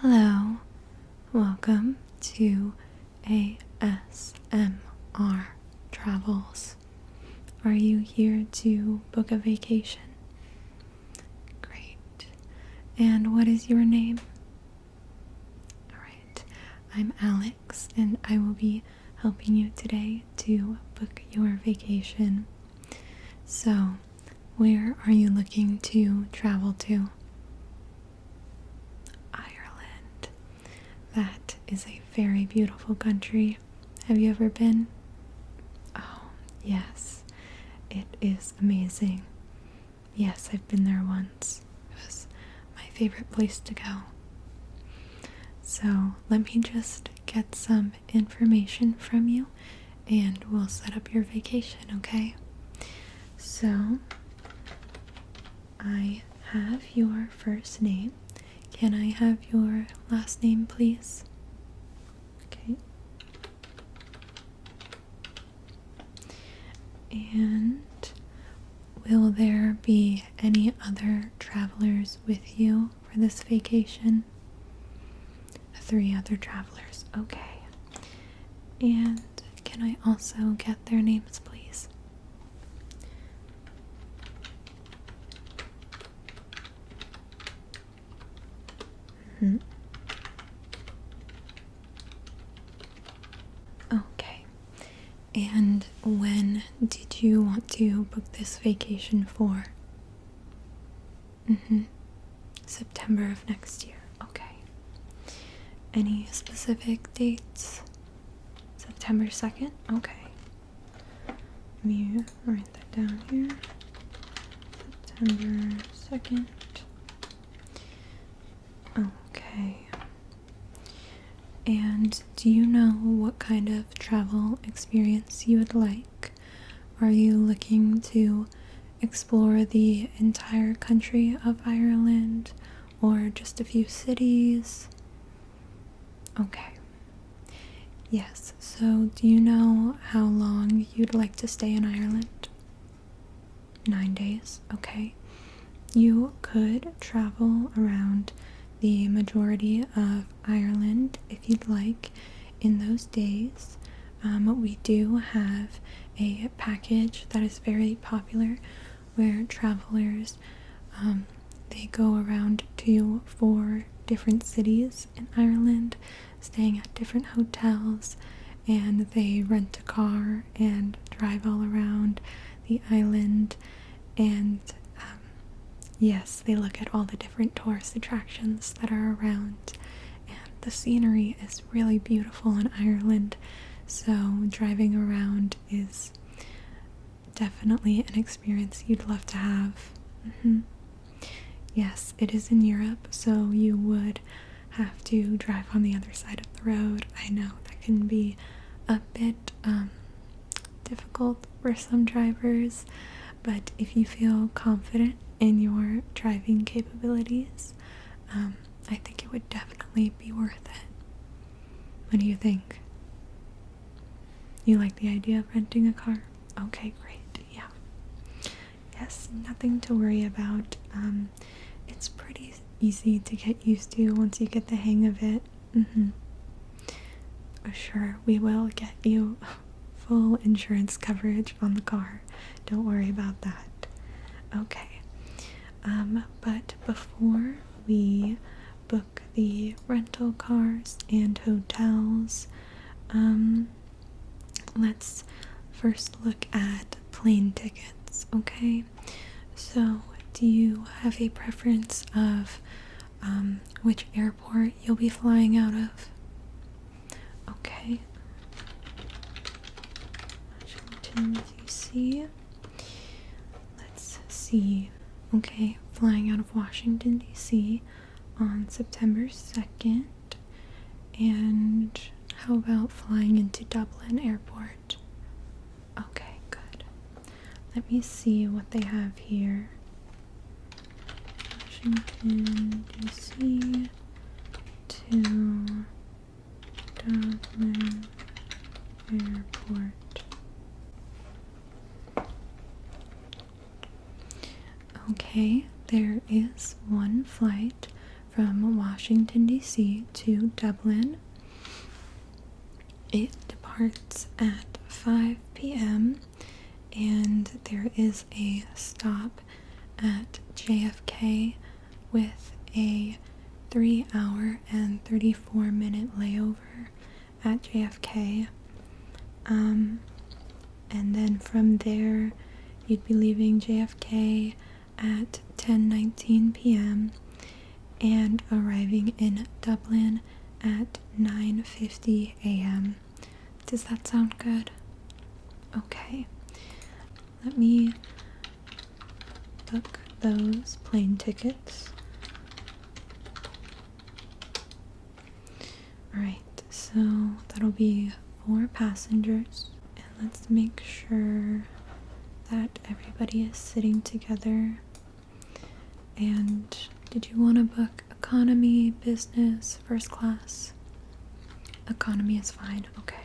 Hello, welcome to ASMR Travels. Are you here to book a vacation? Great. And what is your name? Alright, I'm Alex and I will be helping you today to book your vacation. So, where are you looking to travel to? Ireland. That is a very beautiful country. Have you ever been? Oh, yes. It is amazing. Yes, I've been there once. It was my favorite place to go. So, let me just get some information from you and we'll set up your vacation, okay? So, I have your first name. Can I have your last name, please? Okay. And will there be any other travelers with you for this vacation? 3 other travelers. Okay. And can I also get their names, please? Okay. And when did you want to book this vacation for? September of next year. Okay. Any specific dates? September 2nd? Okay. Let me write that down here. September 2nd. Okay. And do you know what kind of travel experience you would like? Are you looking to explore the entire country of Ireland or just a few cities? Okay. Yes, so do you know how long you'd like to stay in Ireland? 9 days, okay. You could travel around the majority of Ireland if you'd like in those days. We do have a package that is very popular where travelers they go around to 4 different cities in Ireland, staying at different hotels, and they rent a car and drive all around the island, and yes, they look at all the different tourist attractions that are around, and the scenery is really beautiful in Ireland, so driving around is definitely an experience you'd love to have. Yes, it is in Europe, so you would have to drive on the other side of the road. I know that can be a bit difficult for some drivers, but if you feel confident in your driving capabilities, I think it would definitely be worth it. What do you think? You like the idea of renting a car? Okay, great. Yeah. Yes, nothing to worry about. It's pretty easy to get used to once you get the hang of it. Sure, we will get you full insurance coverage on the car. Don't worry about that. Okay. But before we book the rental cars and hotels, let's first look at plane tickets, okay? So, do you have a preference of which airport you'll be flying out of? Okay. Washington, D.C. Let's see. Okay, flying out of Washington, D.C. on September 2nd. And how about flying into Dublin Airport? Okay, good. Let me see what they have here. Washington, D.C. to Dublin Airport. Okay, there is one flight from Washington, D.C. to Dublin. It departs at 5 p.m. and there is a stop at JFK with a 3-hour and 34-minute layover at JFK. And then from there, you'd be leaving JFK at 10:19 p.m. and arriving in Dublin at 9:50 a.m. Does that sound good? Okay. Let me book those plane tickets. Alright, so that'll be 4 passengers. And let's make sure that everybody is sitting together. And did you want to book economy, business, first class? Economy is fine, okay.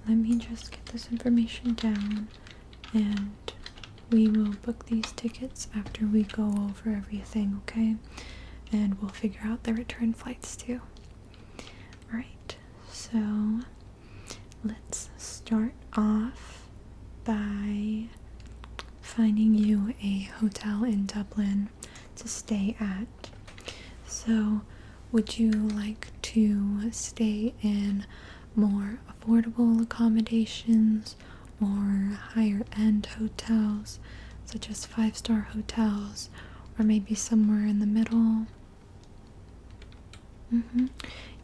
Let me just get this information down and we will book these tickets after we go over everything, okay? And we'll figure out the return flights too. Alright, so let's start off by finding you a hotel in Dublin to stay at. So, would you like to stay in more affordable accommodations or higher end hotels, such as 5-star hotels, or maybe somewhere in the middle?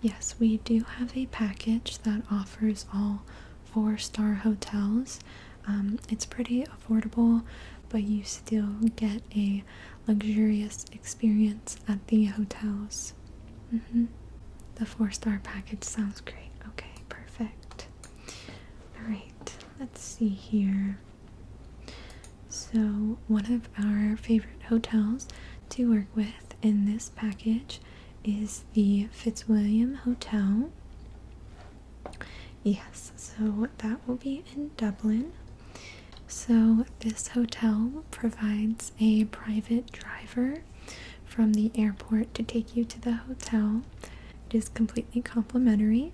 Yes, we do have a package that offers all 4-star hotels. It's pretty affordable, but you still get a luxurious experience at the hotels. The 4-star package sounds great. Okay, perfect. Alright, let's see here. So, one of our favorite hotels to work with in this package is the Fitzwilliam Hotel. Yes, so that will be in Dublin. So this hotel provides a private driver from the airport to take you to the hotel. It is completely complimentary.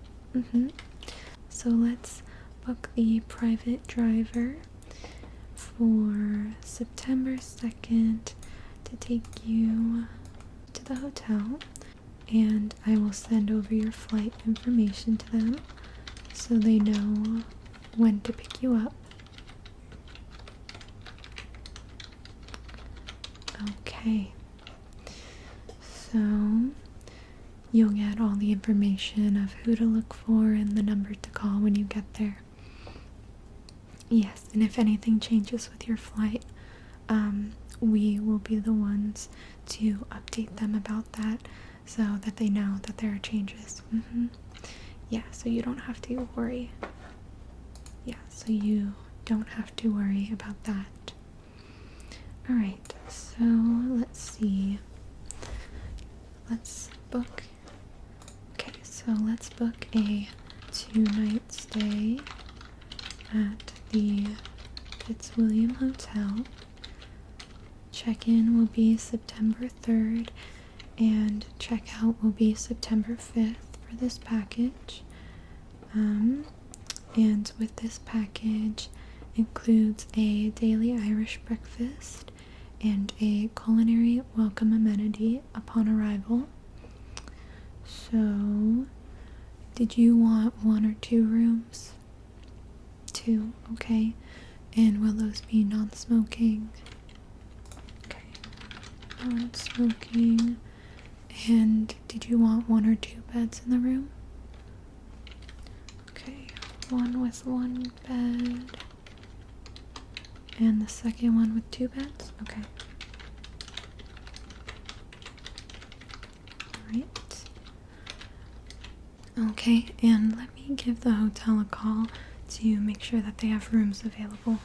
So let's book the private driver for September 2nd to take you to the hotel, and I will send over your flight information to them so they know when to pick you up. Okay, so you'll get all the information of who to look for and the number to call when you get there. Yes, and if anything changes with your flight, we will be the ones to update them about that so that they know that there are changes. Yeah, so you don't have to worry. Yeah, so you don't have to worry about that. Alright, so let's see. Let's book a 2-night stay at the Fitzwilliam Hotel. Check-in will be September 3rd and check-out will be September 5th for this package. And with this package includes a daily Irish breakfast and a culinary welcome amenity upon arrival. So, did you want 1 or 2 rooms? 2, okay. And will those be non-smoking? Okay, non-smoking. And did you want 1 or 2 beds in the room? Okay, 1 with 1 bed. And the second one with 2 beds? Okay. Alright. Okay, and let me give the hotel a call to make sure that they have rooms available.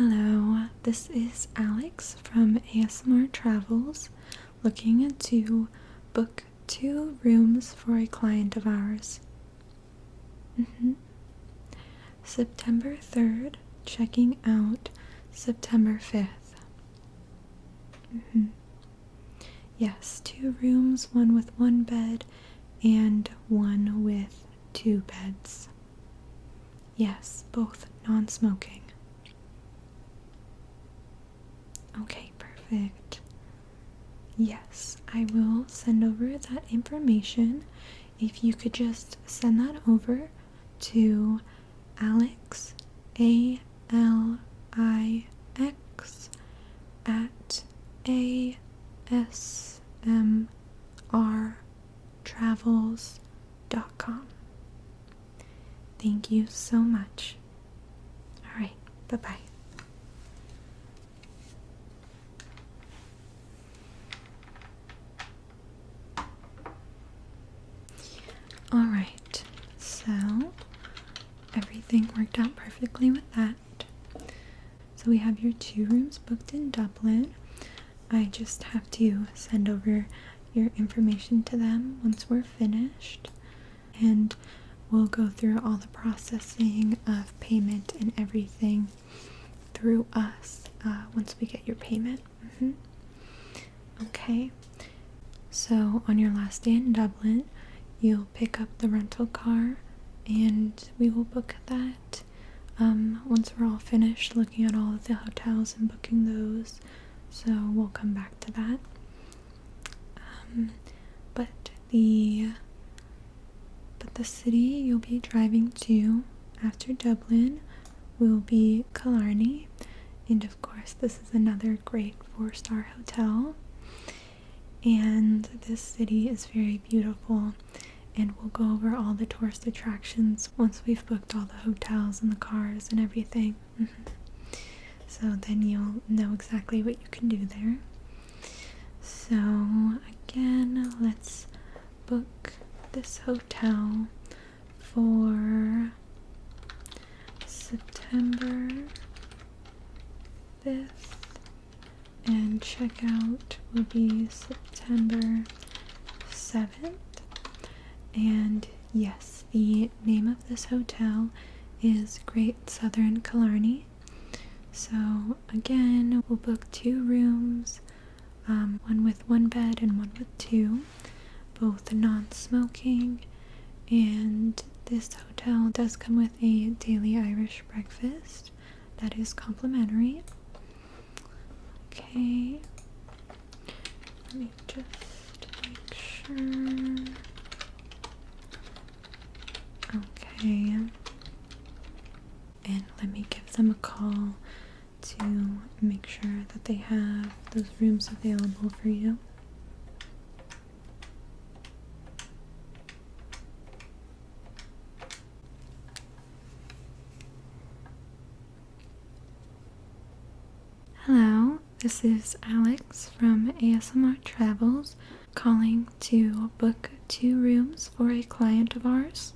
Hello, this is Alex from ASMR Travels, looking to book 2 rooms for a client of ours. September 3rd, checking out September 5th. Yes, 2 rooms, one with 1 bed and one with 2 beds. Yes, both non-smoking. Okay, perfect. Yes, I will send over that information. If you could just send that over to Alex, ALIX, at asmrtravels.com. Thank you so much. All right, bye-bye. Alright, so everything worked out perfectly with that. So we have your 2 rooms booked in Dublin. I just have to send over your information to them once we're finished, and we'll go through all the processing of payment and everything through us once we get your payment. Okay, so on your last day in Dublin, you'll pick up the rental car and we will book that once we're all finished looking at all of the hotels and booking those. So we'll come back to that. But the city you'll be driving to after Dublin will be Killarney, and of course this is another great 4-star hotel. And this city is very beautiful, and we'll go over all the tourist attractions once we've booked all the hotels and the cars and everything. So then you'll know exactly what you can do there. So again, let's book this hotel for September 5th, and checkout will be September 7th. And yes, the name of this hotel is Great Southern Killarney. So again, we'll book 2 rooms, one with 1 bed and one with 2, both non-smoking, and this hotel does come with a daily Irish breakfast that is complimentary. Okay, let me just make sure. Okay, and let me give them a call to make sure that they have those rooms available for you. Hello, this is Alex from ASMR Travels, calling to book 2 rooms for a client of ours.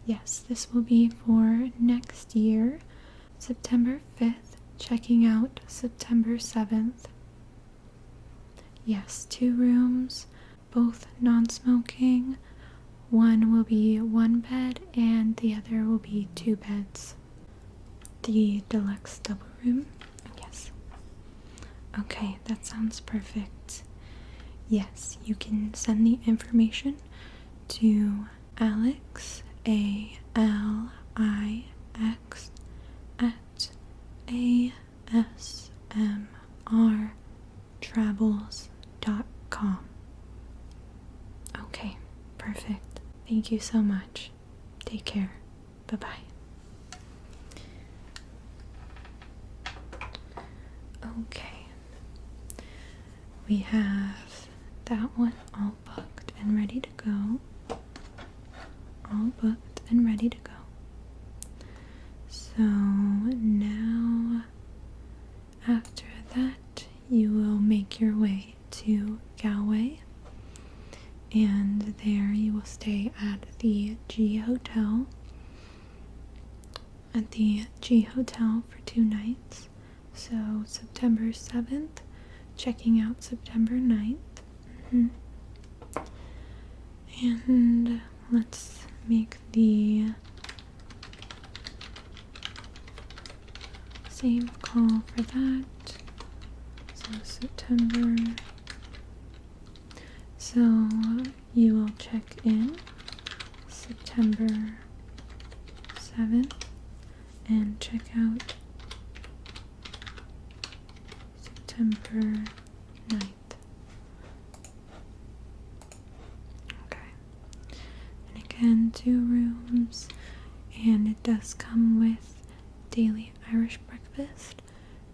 Yes, this will be for next year, September 5th, checking out September 7th. Yes, 2 rooms, both non-smoking. One will be 1 bed and the other will be 2 beds. The deluxe double room? Yes. Okay, that sounds perfect. Yes, you can send the information to Alex, ALIX, at asmrtravels.com. Okay, perfect. Thank you so much. Take care. Bye-bye. Okay, we have that one all booked and ready to go. All booked and ready to go. So now, after that, you will make your way to Galway, and there you will stay at the G Hotel. At the G hotel for 2 nights. So September 7th, checking out September 9th. And let's make the same call for that. So September. So you will check in September 7th and check out September 9th. Okay. And again, 2 rooms, and it does come with daily Irish breakfast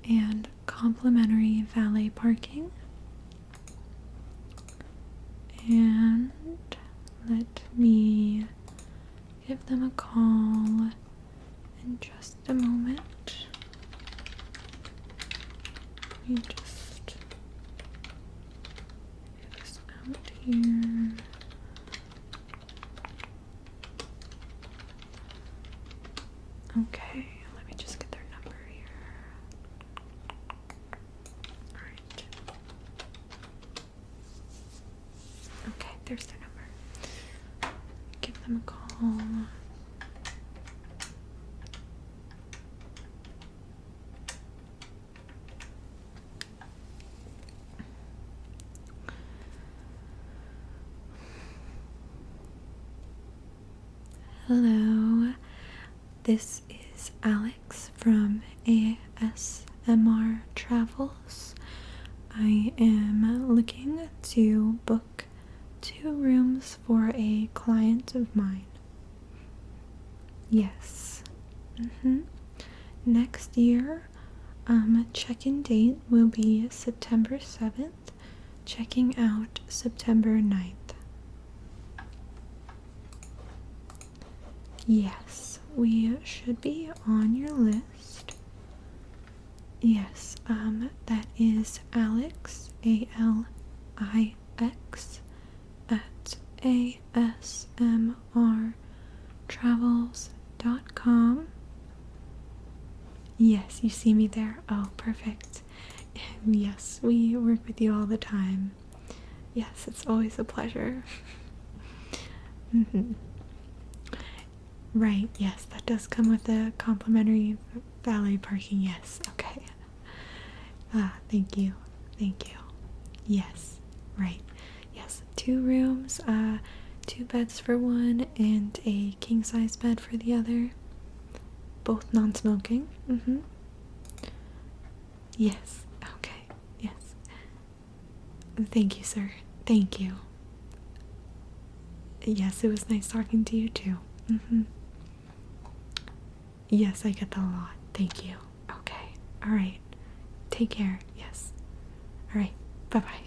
and complimentary valet parking. And let me give them a call in just a moment. Let me just get this out here. Okay, let me just get their number here. Alright. Okay, there's their number. Give them a call. Hello, this is Alex from ASMR Travels. I am looking to book 2 rooms for a client of mine. Yes. Next year, check-in date will be September 7th, checking out September 9th. Yes, we should be on your list. Yes, that is Alex, ALIX, at asmrtravels.com. Yes, you see me there. Oh, perfect. Yes, we work with you all the time. Yes, it's always a pleasure. Right, yes, that does come with a complimentary valet parking. Yes, okay. Thank you. Yes, right. Yes, 2 rooms, 2 beds for one, and a king-size bed for the other. Both non-smoking. Yes, okay, yes. Thank you, sir. Thank you. Yes, it was nice talking to you, too. Yes, I get that a lot. Thank you. Okay. Alright. Take care. Yes. Alright. Bye-bye.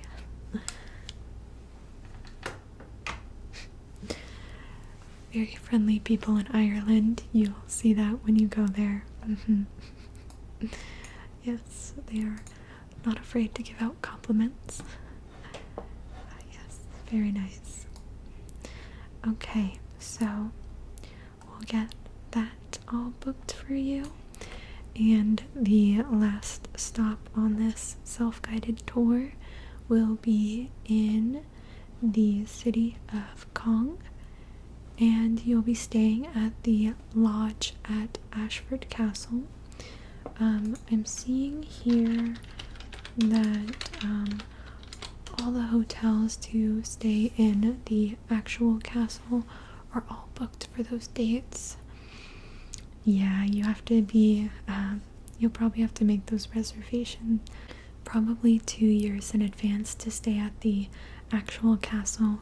Very friendly people in Ireland. You'll see that when you go there. Yes, they are not afraid to give out compliments. Yes, very nice. Okay, so we'll get that all booked for you, and the last stop on this self-guided tour will be in the city of Cong, and you'll be staying at the lodge at Ashford Castle. I'm seeing here that all the hotels to stay in the actual castle are all booked for those dates. Yeah, you have to be, you'll probably have to make those reservations probably 2 years in advance to stay at the actual castle,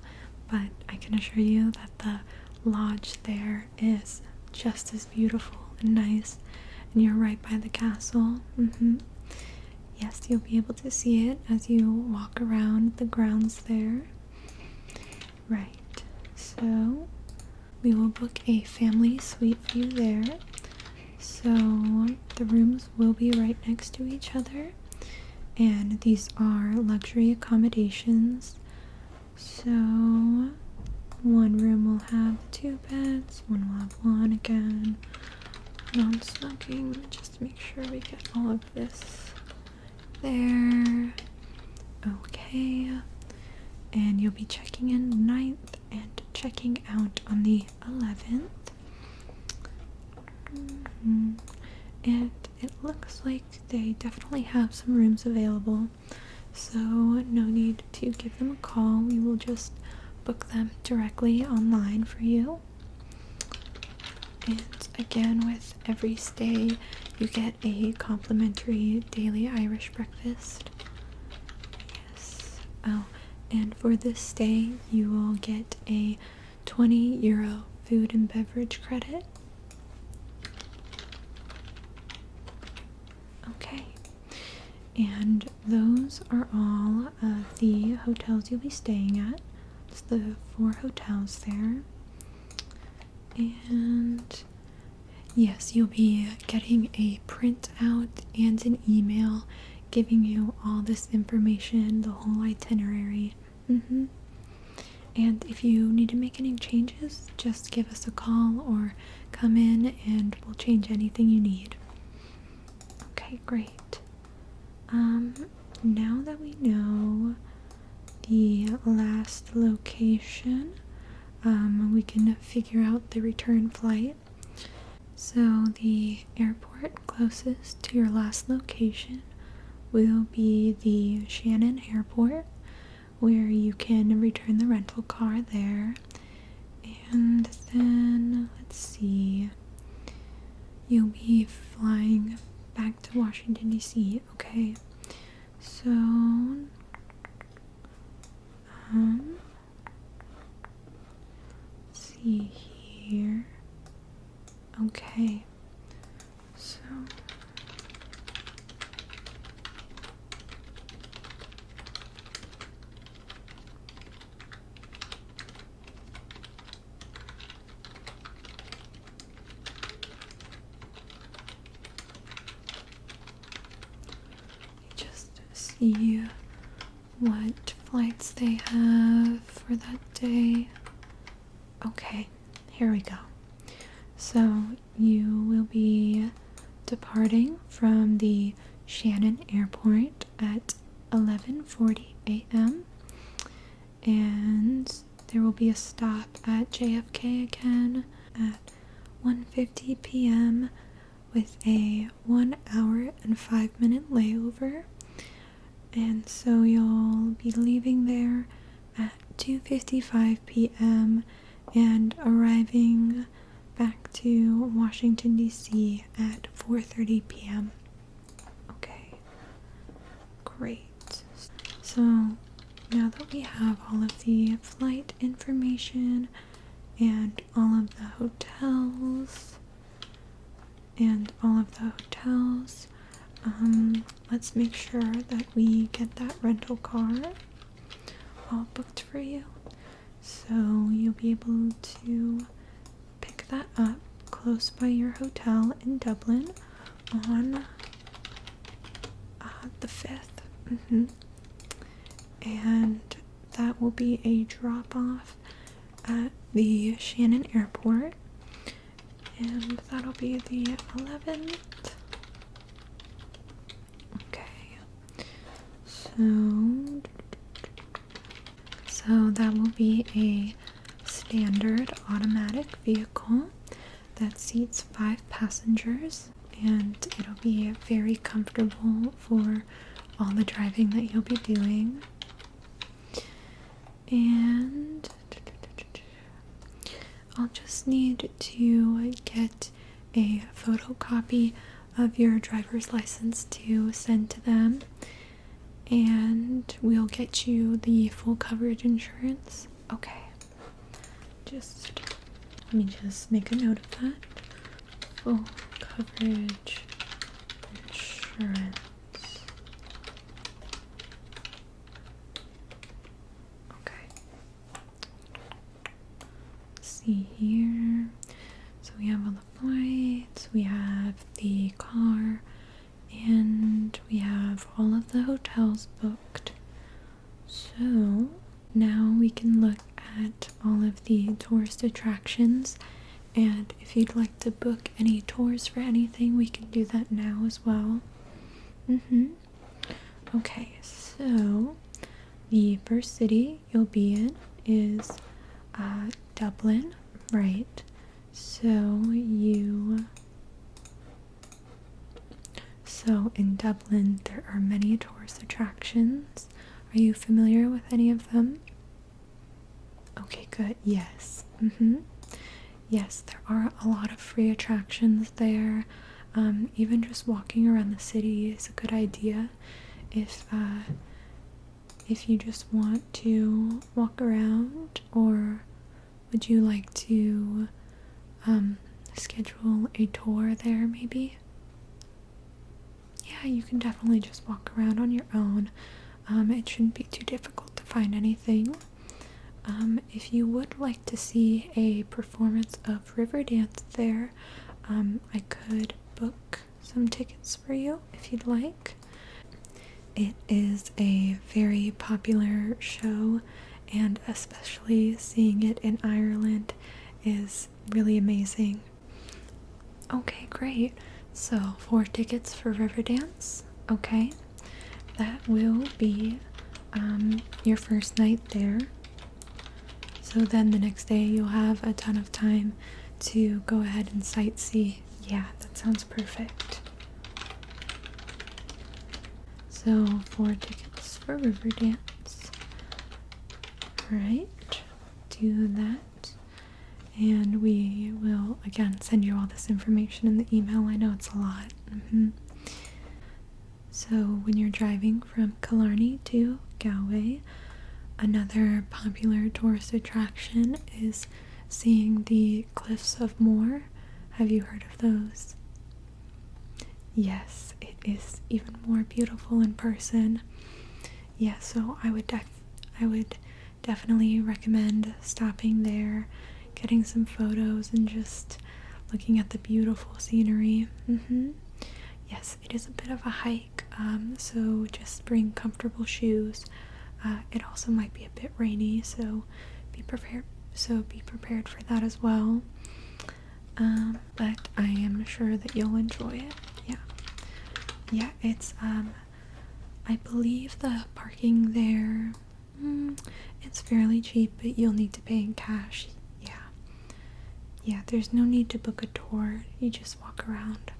but I can assure you that the lodge there is just as beautiful and nice, and you're right by the castle. Yes, you'll be able to see it as you walk around the grounds there. Right, so we will book a family suite for you there. So the rooms will be right next to each other, and these are luxury accommodations. So one room will have 2 beds, one will have 1 again, non-smoking. Just make sure we get all of this there. Okay. And you'll be checking in the 9th and checking out on the 11th. And it looks like they definitely have some rooms available, so no need to give them a call. We will just book them directly online for you. And again, with every stay, you get a complimentary daily Irish breakfast. Yes. Oh, and for this stay, you will get a €20 food and beverage credit. Okay. And those are all of the hotels you'll be staying at. It's the 4 hotels there. And yes, you'll be getting a printout and an email giving you all this information, the whole itinerary. And if you need to make any changes, just give us a call or come in and we'll change anything you need. Okay, great. Now that we know the last location, we can figure out the return flight. So the airport closest to your last location will be the Shannon Airport, where you can return the rental car there. And then, let's see, you'll be flying back to Washington, D.C., okay? So, let's see here. Okay, so just see what flights they have for that day. Okay, here we go. So you will be departing from the Shannon Airport at 11:40 a.m. and there will be a stop at JFK again at 1:50 p.m. with a 1 hour and 5 minute layover. And so you'll be leaving there at 2:55 p.m. and arriving back to Washington, D.C. at 4:30 p.m. Okay, great. So now that we have all of the flight information and all of the hotels, let's make sure that we get that rental car all booked for you. So you'll be able to pick that up close by your hotel in Dublin on the 5th. And that will be a drop-off at the Shannon Airport, and that'll be the 11th. Okay, so that will be a standard automatic vehicle that seats 5 passengers, and it'll be very comfortable for all the driving that you'll be doing. And I'll just need to get a photocopy of your driver's license to send to them, and we'll get you the full coverage insurance. Okay, let me just make a note of that. Full coverage insurance. Okay. Let's see here. So we have all the flights, we have the car, and we have all of the hotels booked. So now we can look at all of the tourist attractions And if you'd like to book any tours for anything, we can do that now as well. Okay, so the first city you'll be in is Dublin, right? So in Dublin there are many tourist attractions. Are you familiar with any of them? Okay, good. Yes. Yes, there are a lot of free attractions there. Even just walking around the city is a good idea if you just want to walk around, or would you like to schedule a tour there maybe? Yeah, you can definitely just walk around on your own. It shouldn't be too difficult to find anything. If you would like to see a performance of Riverdance there, I could book some tickets for you if you'd like. It is a very popular show, and especially seeing it in Ireland is really amazing. Okay, great. So 4 tickets for Riverdance. Okay, that will be your first night there. So then the next day you'll have a ton of time to go ahead and sightsee. Yeah, that sounds perfect. So 4 tickets for Riverdance. Alright, do that. And we will again send you all this information in the email. I know it's a lot. So when you're driving from Killarney to Galway, another popular tourist attraction is seeing the Cliffs of Moher. Have you heard of those? Yes, it is even more beautiful in person. Yeah, so I would definitely recommend stopping there, getting some photos, and just looking at the beautiful scenery. Yes, it is a bit of a hike, so just bring comfortable shoes. It also might be a bit rainy, so be prepared. Be prepared for that as well. But I am sure that you'll enjoy it. Yeah. It's I believe the parking there, it's fairly cheap, but you'll need to pay in cash. Yeah. There's no need to book a tour. You just walk around.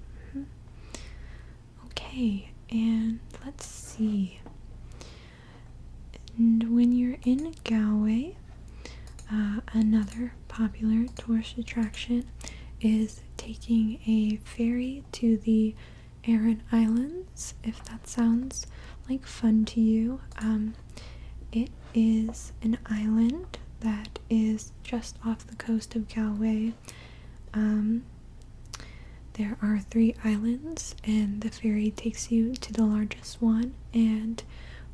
Okay, and let's see. And when you're in Galway, another popular tourist attraction is taking a ferry to the Aran Islands, if that sounds like fun to you. It is an island that is just off the coast of Galway. There are 3 islands, and the ferry takes you to the largest one, and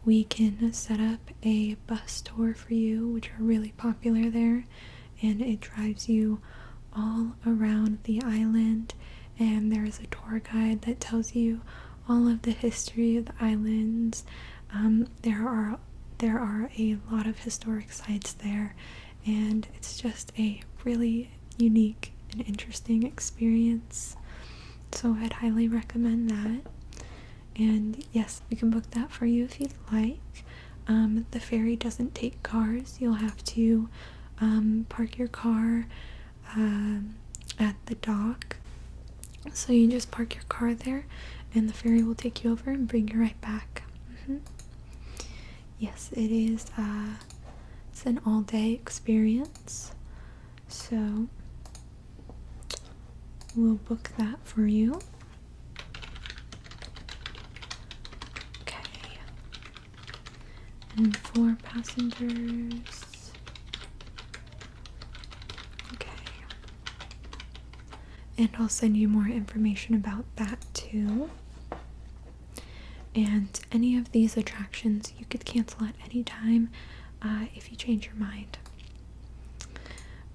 we can set up a bus tour for you, which are really popular there, and it drives you all around the island, and there is a tour guide that tells you all of the history of the islands. There are a lot of historic sites there, and it's just a really unique and interesting experience. So I'd highly recommend that. And yes, we can book that for you if you'd like. The ferry doesn't take cars. You'll have to park your car at the dock. So you just park your car there, and the ferry will take you over and bring you right back. Yes, it is. It's an all-day experience. So we'll book that for you. Okay. And 4 passengers. Okay. And I'll send you more information about that too. And any of these attractions you could cancel at any time if you change your mind.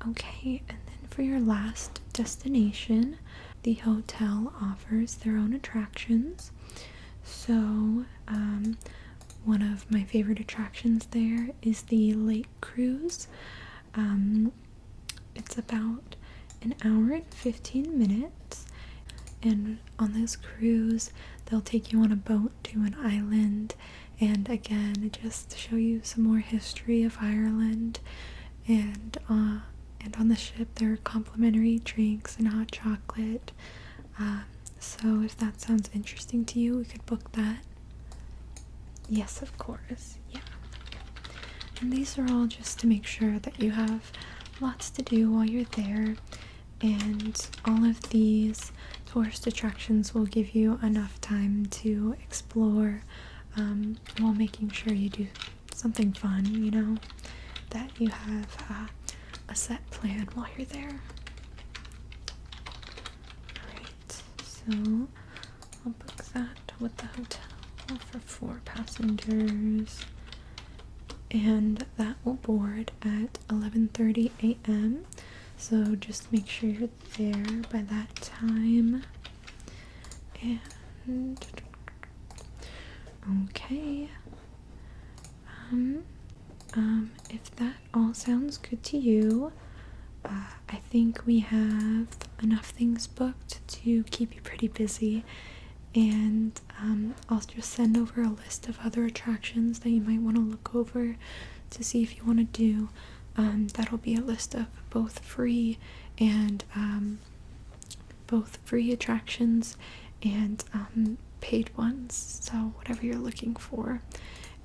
Okay, and then for your last destination, the hotel offers their own attractions. So one of my favorite attractions there is the lake cruise. It's about an hour and 15 minutes. And on this cruise, they'll take you on a boat to an island, and again, just to show you some more history of Ireland. And on the ship, there are complimentary drinks and hot chocolate. So if that sounds interesting to you, we could book that. Yes, of course. Yeah. And these are all just to make sure that you have lots to do while you're there. And all of these tourist attractions will give you enough time to explore, while making sure you do something fun, you know, that you have a set plan while you're there. Alright, so I'll book that with the hotel for 4 passengers, and that will board at 11:30 a.m. So just make sure you're there by that time. And okay, if that all sounds good to you, I think we have enough things booked to keep you pretty busy. And I'll just send over a list of other attractions that you might want to look over to see if you want to do. That'll be a list of both free attractions and paid ones, so whatever you're looking for.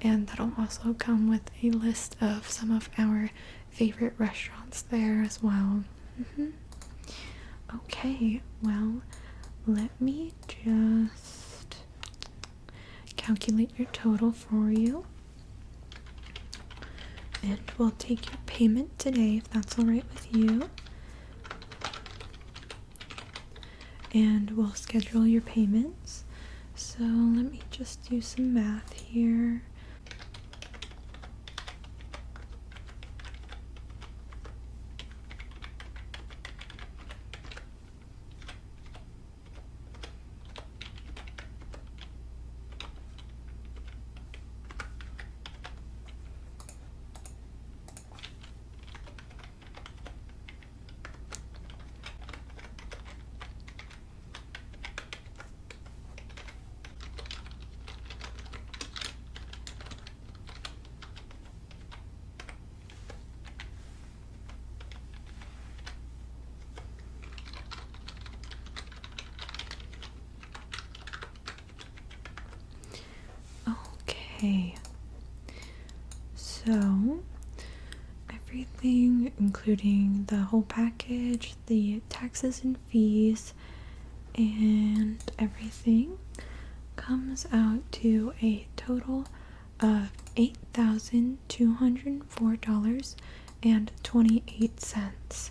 And that'll also come with a list of some of our favorite restaurants there as well. Okay, well, let me just calculate your total for you. And we'll take your payment today if that's alright with you. And we'll schedule your payments. So let me just do some math here. Okay, so everything, including the whole package, the taxes and fees, and everything, comes out to a total of $8,204.28.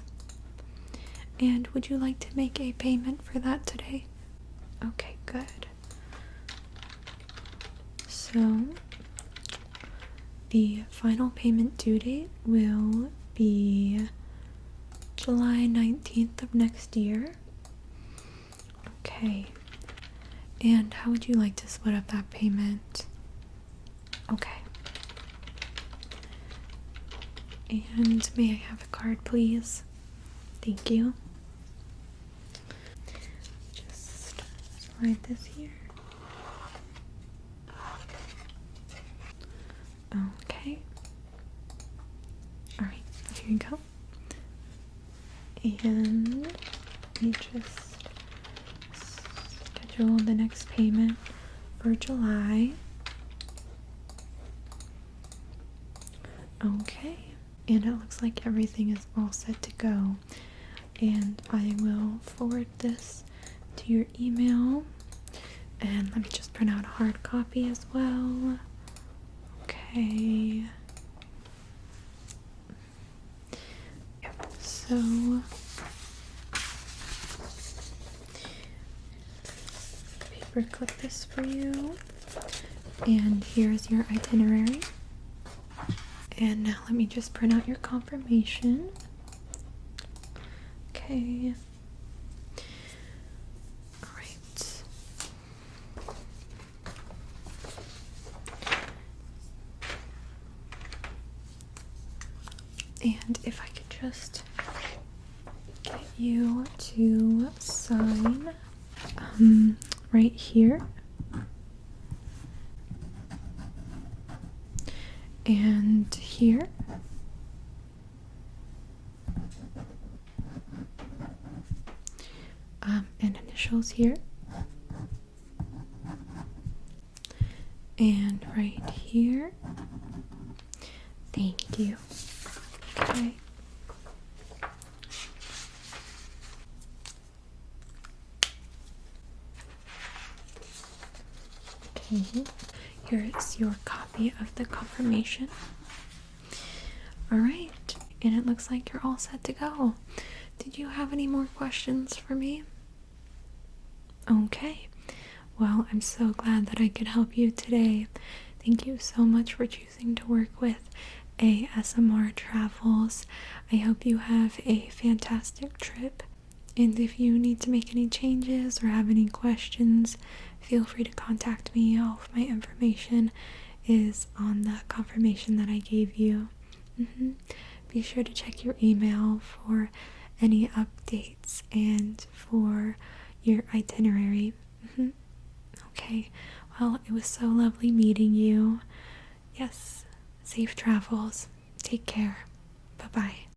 And would you like to make a payment for that today? Okay, good. So, the final payment due date will be July 19th of next year. Okay. And how would you like to split up that payment? Okay. And may I have a card, please? Thank you. Just slide this here. Okay. Alright, here you go. And let me just schedule the next payment for July. Okay. And it looks like everything is all set to go. And I will forward this to your email. And let me just print out a hard copy as well. Okay. Yep, so paper clip this for you. And here's your itinerary. And now let me just print out your confirmation. Okay. Alright. And if I could just get you to sign right here and here. And initials here. And right here. Thank you. Okay. Okay. Here's your copy of the confirmation. Alright. And it looks like you're all set to go. Did you have any more questions for me? Okay. Well, I'm so glad that I could help you today. Thank you so much for choosing to work with ASMR Travels. I hope you have a fantastic trip. And if you need to make any changes or have any questions, feel free to contact me. All of my information is on the confirmation that I gave you. Be sure to check your email for any updates and for your itinerary. Okay, well, it was so lovely meeting you. Yes, safe travels. Take care. Bye-bye.